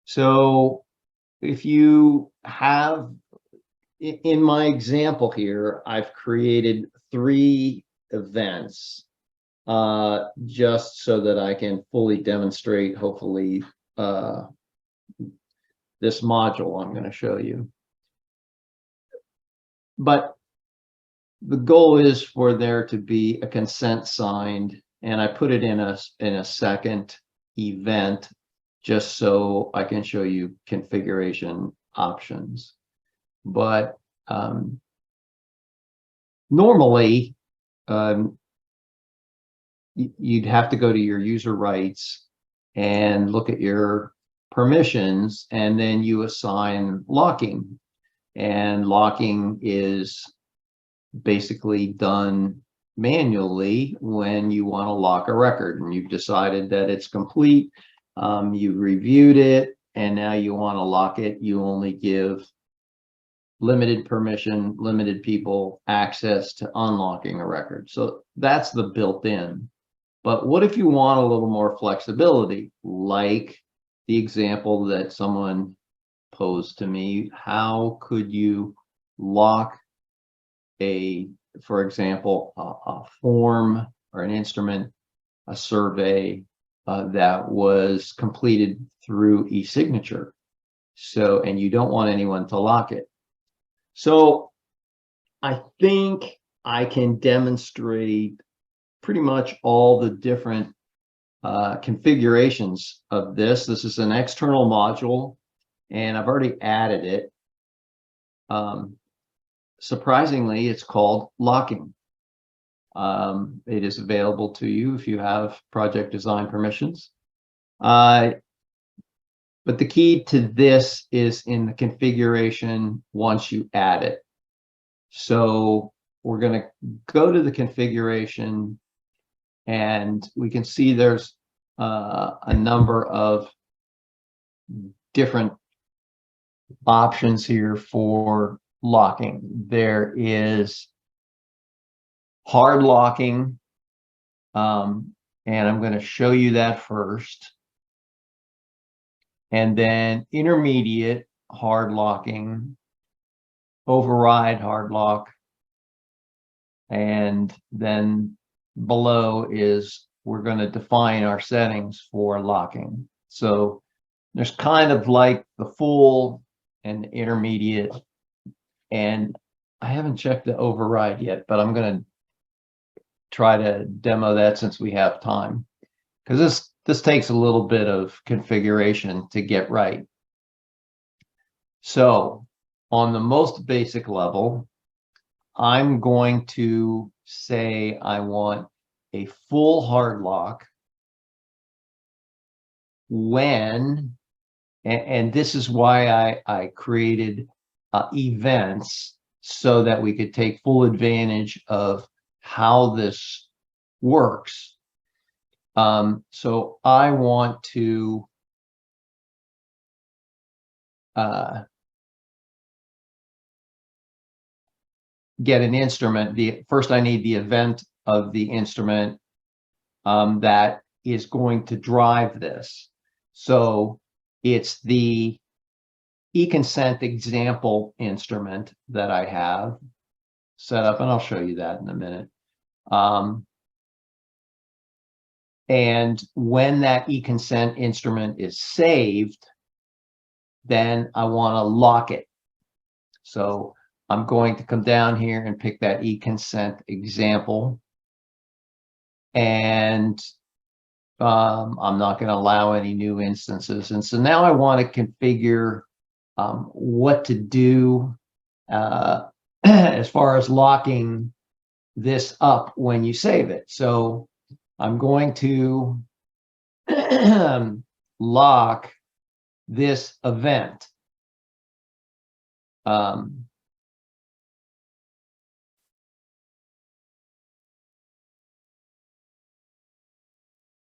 So if you have, in my example here, I've created 3 events just so that I can fully demonstrate, hopefully, this module I'm going to show you. But the goal is for there to be a consent signed, and I put it in a second event just so I can show you configuration options. But normally you'd have to go to your user rights and look at your permissions, and then you assign locking. And locking is basically done manually when you want to lock a record and you've decided that it's complete, you've reviewed it, and now you want to lock it. You only give limited permission, limited people access to unlocking a record. So that's the built-in. But what if you want a little more flexibility, like the example that someone posed to me? How could you lock for example, a form or an instrument, a survey that was completed through e-signature? So, and you don't want anyone to lock it. So I think I can demonstrate pretty much all the different configurations of this. This is an external module, and I've already added it. Surprisingly, it's called locking. It is available to you if you have project design permissions. But the key to this is in the configuration once you add it. So we're going to go to the configuration, and we can see there's a number of different options here for locking. There is hard locking, and I'm going to show you that first. And then intermediate hard locking, override hard lock, and then below is we're going to define our settings for locking. So there's kind of like the full and intermediate, and I haven't checked the override yet, but I'm going to try to demo that since we have time, because this takes a little bit of configuration to get right. So on the most basic level, I'm going to say I want a full hard lock when, and this is why I created events, so that we could take full advantage of how this works. So I want to get an instrument. First I need the event of the instrument that is going to drive this. So it's the e-consent example instrument that I have set up, and I'll show you that in a minute. And when that e-consent instrument is saved, then I want to lock it. So I'm going to come down here and pick that e-consent example, and I'm not going to allow any new instances. And so now I want to configure what to do as far as locking this up when you save it. So I'm going to lock this event.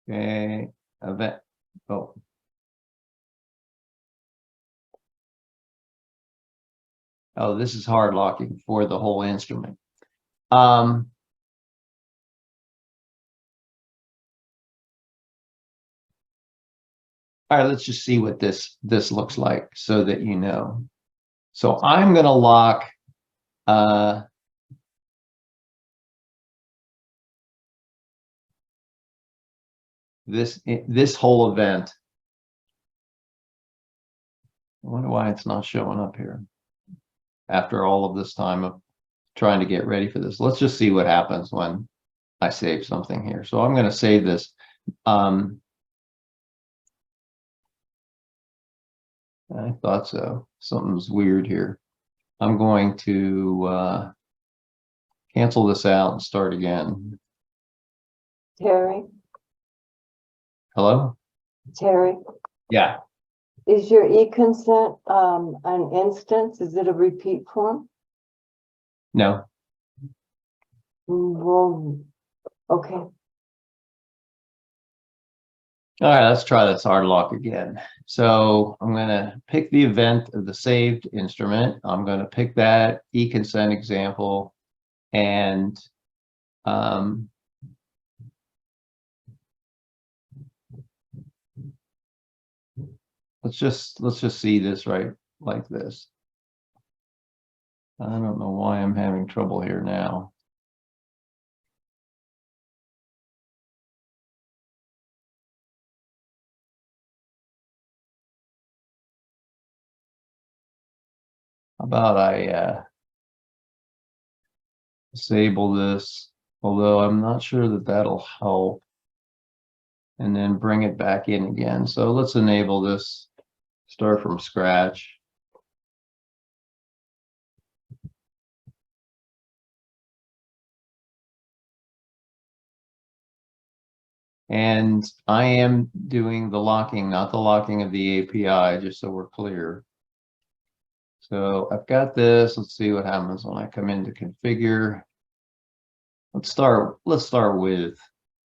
Okay, event. Oh. Oh, this is hard locking for the whole instrument. All right, let's just see what this looks like so that you know. So I'm going to lock this whole event. I wonder why it's not showing up here after all of this time of trying to get ready for this. Let's just see what happens when I save something here. So I'm going to save this. I thought so. Something's weird here. I'm going to cancel this out and start again. Terry, Hello? Terry, Yeah. is your e-consent an instance? Is it a repeat form? No. Well, okay. All right, let's try this hard lock again. So I'm going to pick the event of the saved instrument. I'm going to pick that e-consent example, and let's just see this right like this. I don't know why I'm having trouble here now. How about I disable this, although I'm not sure that that'll help, and then bring it back in again. So let's enable this, start from scratch. And I am doing the locking, not the locking of the API, just so we're clear. So I've got this. Let's see what happens when I come into configure. Let's start with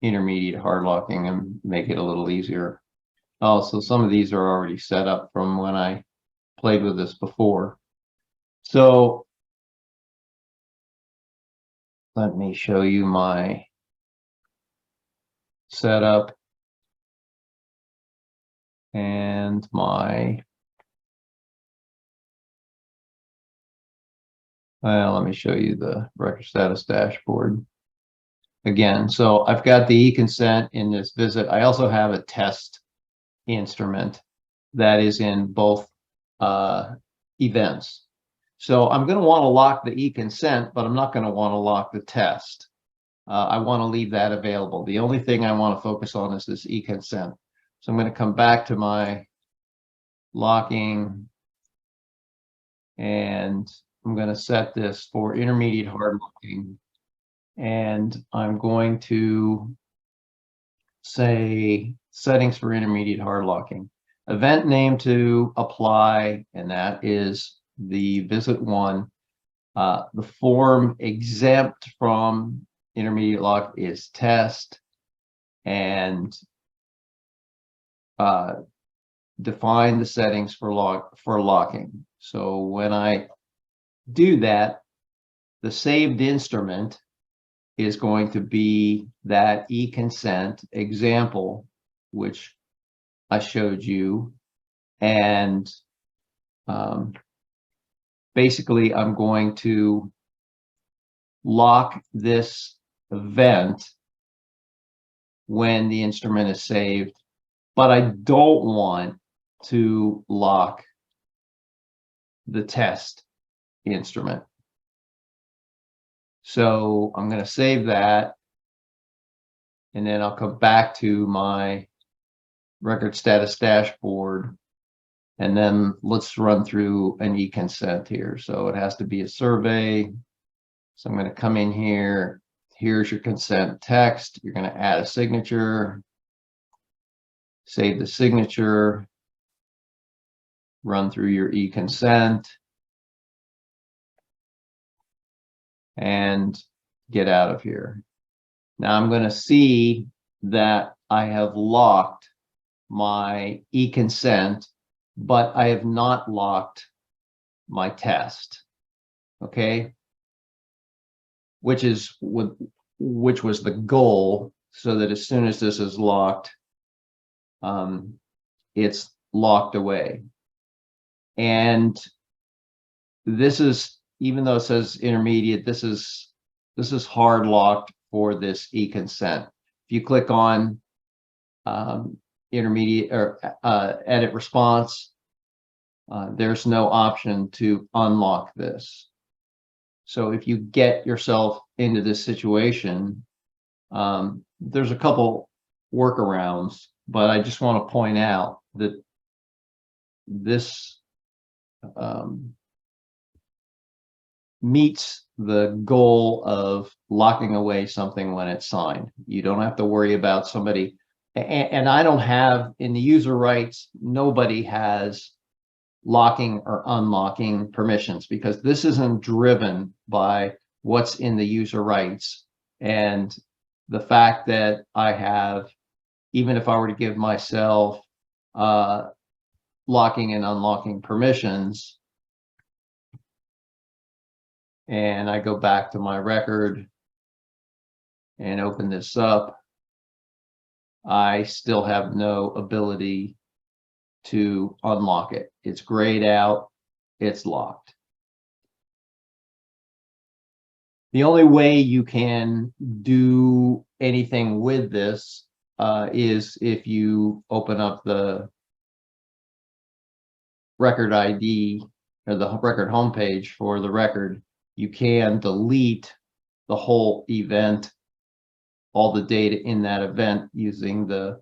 intermediate hard locking and make it a little easier. Oh, so some of these are already set up from when I played with this before. So let me show you my setup and my, well, let me show you the record status dashboard again. So I've got the e-consent in this visit. I also have a test instrument that is in both events. So I'm going to want to lock the e-consent, but I'm not going to want to lock the test. I want to leave that available. The only thing I want to focus on is this e-consent. So I'm going to come back to my locking, and I'm going to set this for intermediate hard locking. And I'm going to say settings for intermediate hard locking. Event name to apply, and that is the visit one. The form exempt from intermediate lock is test, and define the settings for locking. So when I do that, the saved instrument is going to be that e-consent example, which I showed you. And basically, I'm going to lock this event when the instrument is saved, but I don't want to lock the test instrument. So I'm going to save that, and then I'll come back to my record status dashboard, and then let's run through an e-consent here. So it has to be a survey. So I'm going to come in here. Here's your consent text. You're going to add a signature, save the signature, run through your e-consent, and get out of here. Now I'm going to see that I have locked my e-consent, but I have not locked my test. Okay, which was the goal, so that as soon as this is locked, it's locked away. And this is, even though it says intermediate, this is hard locked for this e-consent. If you click on intermediate or edit response, there's no option to unlock this. So if you get yourself into this situation, there's a couple workarounds, but I just want to point out that this meets the goal of locking away something when it's signed. You don't have to worry about somebody, and I don't have, in the user rights, nobody has locking or unlocking permissions, because this isn't driven by what's in the user rights. And the fact that I have, even if I were to give myself locking and unlocking permissions, and I go back to my record and open this up, I still have no ability to unlock it. It's grayed out, it's locked. The only way you can do anything with this is if you open up the record ID or the record homepage for the record. You can delete the whole event, all the data in that event, using the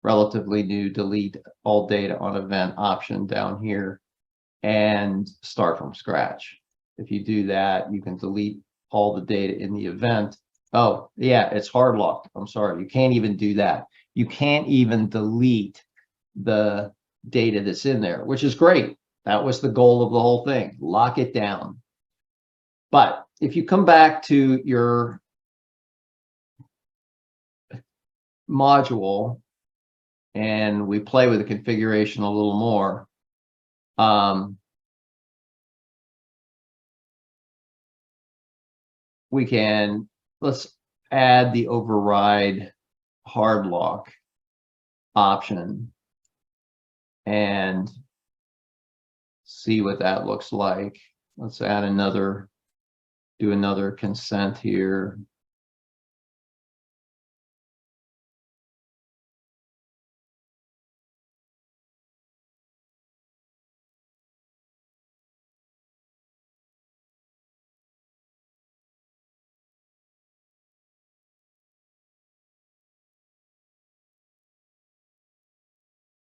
relatively new delete all data on event option down here, and start from scratch. If you do that, you can delete all the data in the event. Oh yeah, it's hard locked. I'm sorry, you can't even do that. You can't even delete the data that's in there, which is great. That was the goal of the whole thing, lock it down. But if you come back to your module and we play with the configuration a little more, we can, let's add the override hard lock option and see what that looks like. Let's add another, do another consent here.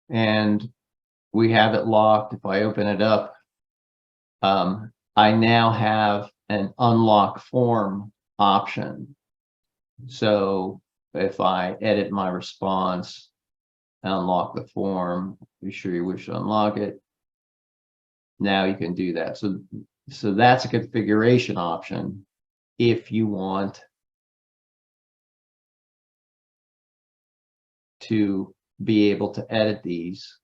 And we have it locked. If I open it up, I now have an unlock form option. So if I edit my response, unlock the form, be sure you wish to unlock it. Now you can do that. So that's a configuration option if you want to be able to edit these.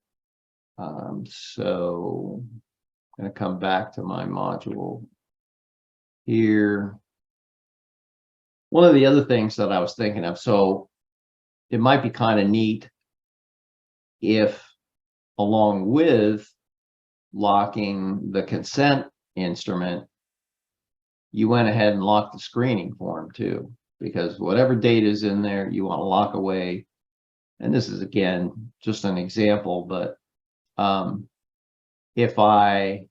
So I'm going to come back to my module here. One of the other things that I was thinking of, so it might be kind of neat if, along with locking the consent instrument, you went ahead and locked the screening form too, because whatever data is in there, you want to lock away. And this is, again, just an example, but if I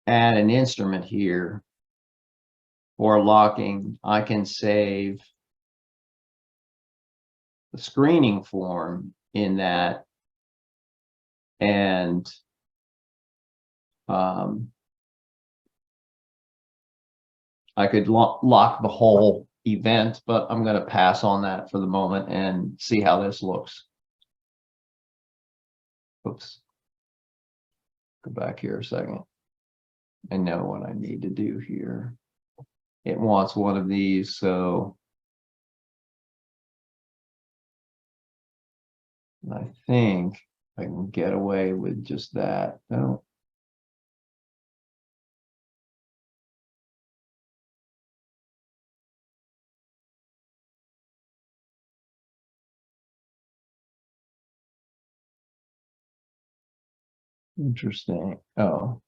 add an instrument here for locking, I can save the screening form in that, and I could lock the whole event, but I'm going to pass on that for the moment and see how this looks. Oops. Go back here a second. I know what I need to do here. It wants one of these, so I think I can get away with just that. No. Interesting. Oh.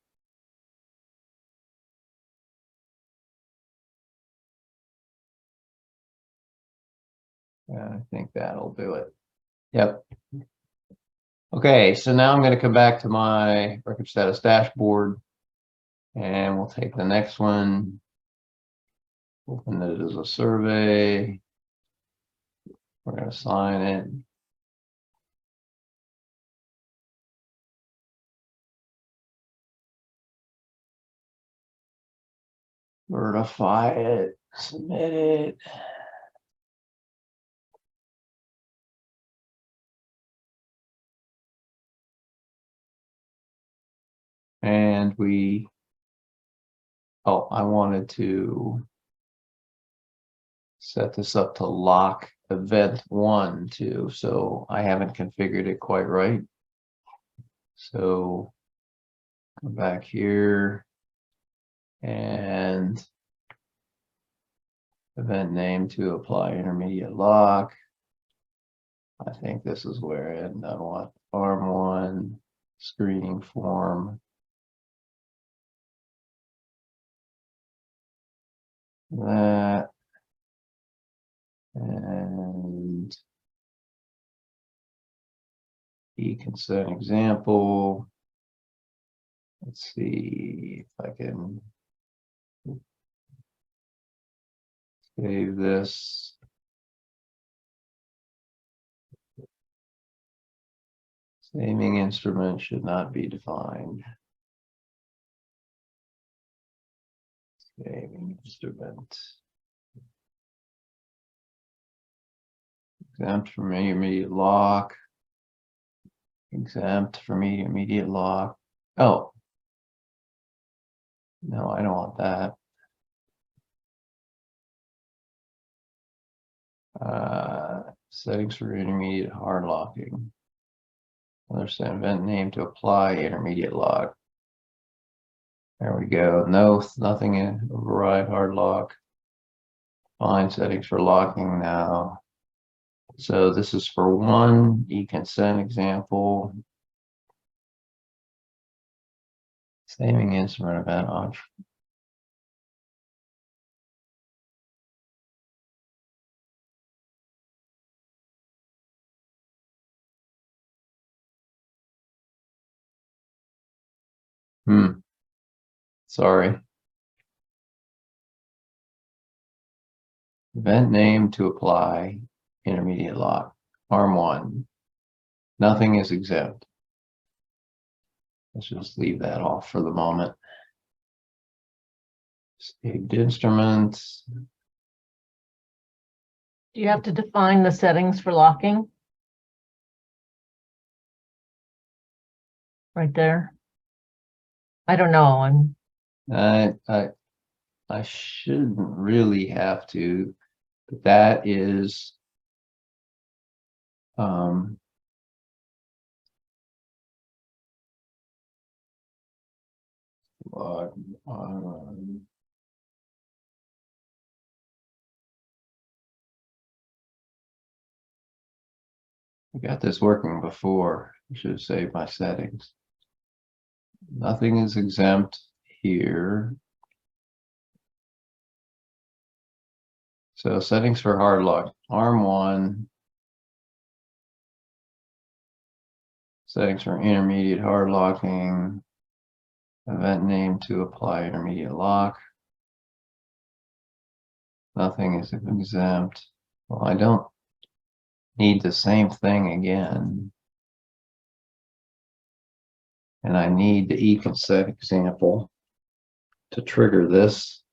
Yeah, I think that'll do it. Yep. Okay, so now I'm going to come back to my record status dashboard and we'll take the next one. Open it as a survey. We're going to sign it. Verify it, submit it. And I wanted to set this up to lock event 1 too, so I haven't configured it quite right. So come back here and event name to apply intermediate lock. I think this is where I want arm1 screening form. That and consent example. Let's see if I can save this. Saving instrument should not be defined. Saving instrument. Exempt from intermediate lock. Exempt from intermediate lock. Oh. No, I don't want that. Settings for intermediate hard locking. Understand event name to apply intermediate lock. There we go. No, nothing in override hard lock. Fine settings for locking now. So this is for one consent example. Saving instrument event option. Sorry. Event name to apply intermediate lock. Arm1. Nothing is exempt. Let's just leave that off for the moment. Saved instruments. Do you have to define the settings for locking? Right there. I don't know. I shouldn't really have to, but that is I got this working before. I should have saved my settings. Nothing is exempt here. So settings for hard lock. Arm1. Settings for intermediate hard locking. Event name to apply intermediate lock. Nothing is exempt. Well, I don't need the same thing again. And I need the consent example to trigger this.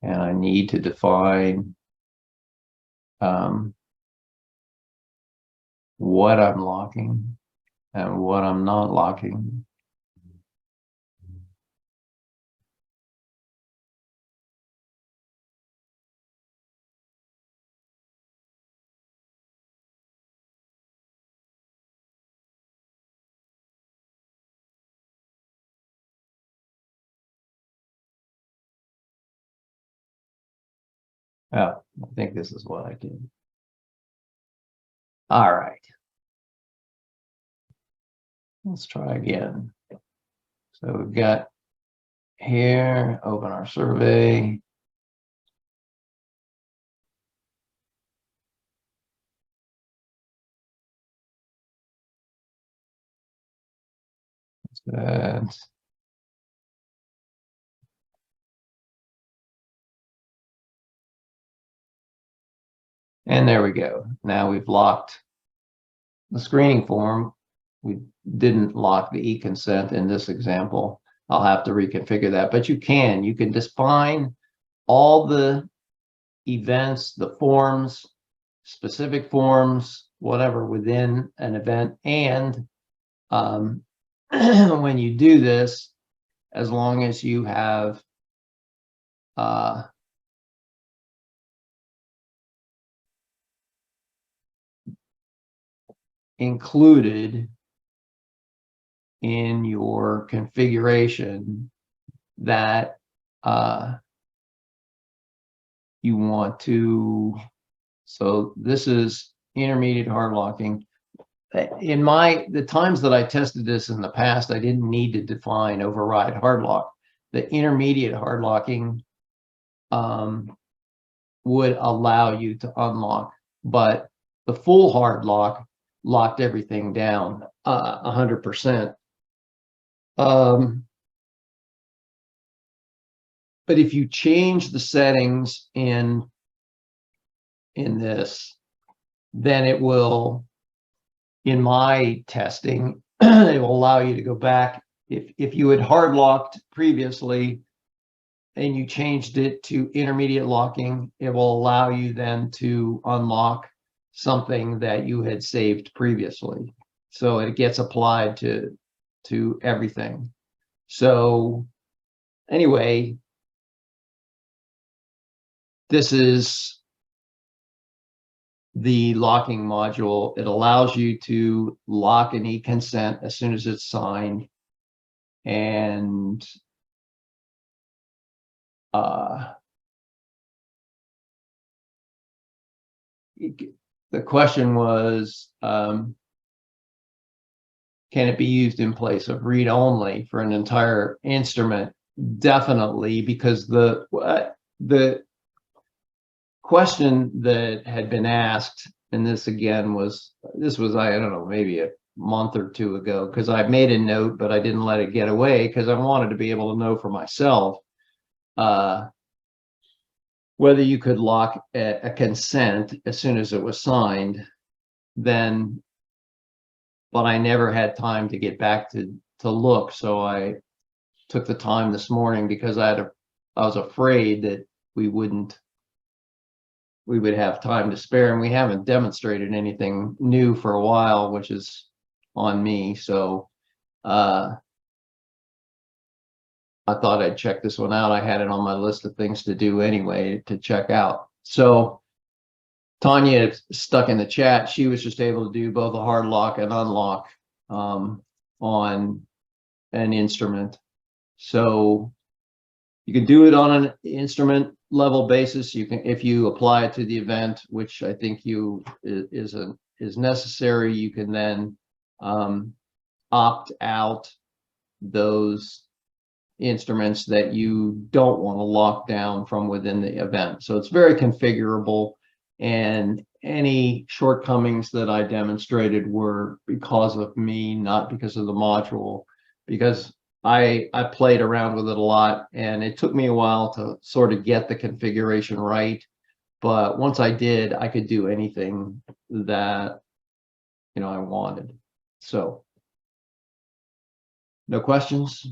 And I need to define what I'm locking and what I'm not locking. Oh, I think this is what I did. All right. Let's try again. So we've got here, open our survey. That. And there we go. Now we've locked the screening form. We didn't lock the e-consent in this example. I'll have to reconfigure that, but you can define all the events, the forms, specific forms, whatever within an event. And when you do this, as long as you have included in your configuration that you want to, so this is intermediate hard locking. In the times that I tested this in the past, I didn't need to define override hard lock. The intermediate hard locking would allow you to unlock, but the full hard lock locked everything down 100%. But if you change the settings in this, then it will, in my testing, it will allow you to go back. If you had hard locked previously and you changed it to intermediate locking, it will allow you then to unlock something that you had saved previously. So it gets applied to everything. So anyway, this is the locking module. It allows you to lock an e-consent as soon as it's signed. And the question was, can it be used in place of read only for an entire instrument? Definitely, because the question that had been asked, and this again was, I don't know, maybe a month or two ago, because I made a note, but I didn't let it get away because I wanted to be able to know for myself whether you could lock a consent as soon as it was signed. Then, but I never had time to get back to look, so I took the time this morning because I was afraid that we would have time to spare, and we haven't demonstrated anything new for a while, which is on me. So I thought I'd check this one out. I had it on my list of things to do anyway, to check out. So Tanya stuck in the chat. She was just able to do both a hard lock and unlock on an instrument. So you can do it on an instrument level basis. You can, if you apply it to the event, which I think is necessary, you can then opt out those instruments that you don't want to lock down from within the event. So it's very configurable, and any shortcomings that I demonstrated were because of me, not because of the module, because I played around with it a lot, and it took me a while to sort of get the configuration right. But once I did, I could do anything that, I wanted. So no questions?